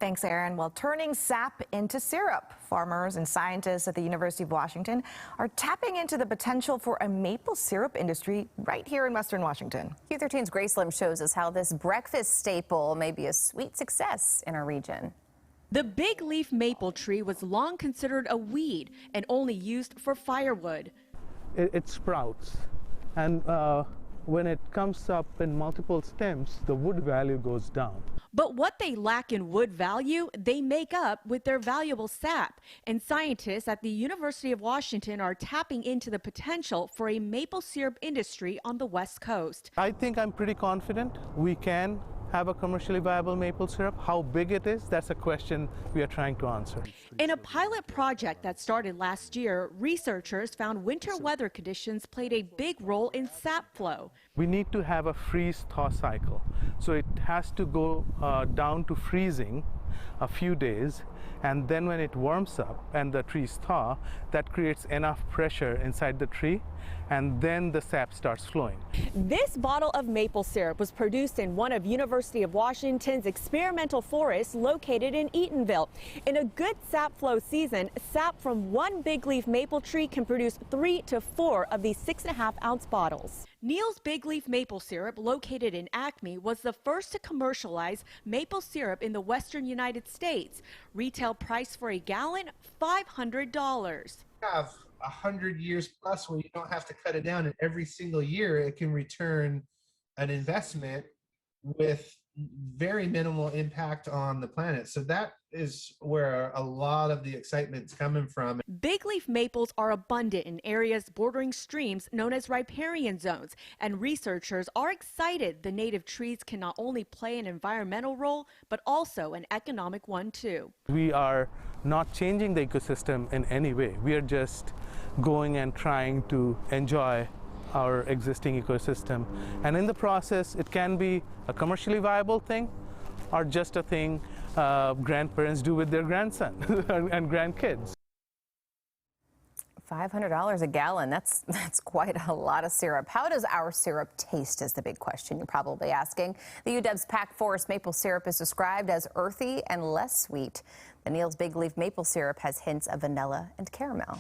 Thanks, Aaron. Well, turning sap into syrup. Farmers and scientists at the University of Washington are tapping into the potential for a maple syrup industry right here in Western Washington. Q13's Grace Lim shows us how this breakfast staple may be a sweet success in our region. The big leaf maple tree was long considered a weed and only used for firewood. It sprouts, and when it comes up in multiple stems, the wood value goes down. But what they lack in wood value, they make up with their valuable sap. And scientists at the University of Washington are tapping into the potential for a maple syrup industry on the West Coast. I think I'm pretty confident we can have a commercially viable maple syrup. How big it is, that's a question we are trying to answer. In a pilot project that started last year, researchers found winter weather conditions played a big role in sap flow. We need to have a freeze-thaw cycle. So it has to go down to freezing a few days, and then when it warms up and the trees thaw, that creates enough pressure inside the tree, and then the sap starts flowing. This bottle of maple syrup was produced in one of University of Washington's experimental forests located in Eatonville. In a good sap flow season, sap from one big leaf maple tree can produce 3 to 4 of these 6.5-ounce bottles. Neil's Big Leaf Maple Syrup, located in Acme, was the first to commercialize maple syrup in the western United States. Retail price for a gallon, $500. Have 100 years plus where you don't have to cut it down, and every single year it can return an investment with very minimal impact on the planet. So that is where a lot of the excitement's coming from. Big leaf maples are abundant in areas bordering streams known as riparian zones, and researchers are excited the native trees can not only play an environmental role, but also an economic one too. We are not changing the ecosystem in any way. We are just going and trying to enjoy our existing ecosystem, and in the process it can be a commercially viable thing or just a thing grandparents do with their grandson and grandkids. $500 a gallon, that's quite a lot of syrup. How does our syrup taste is the big question you're probably asking. The UW's Pack Forest maple syrup is described as earthy and less sweet. The Neil's Big Leaf maple syrup has hints of vanilla and caramel.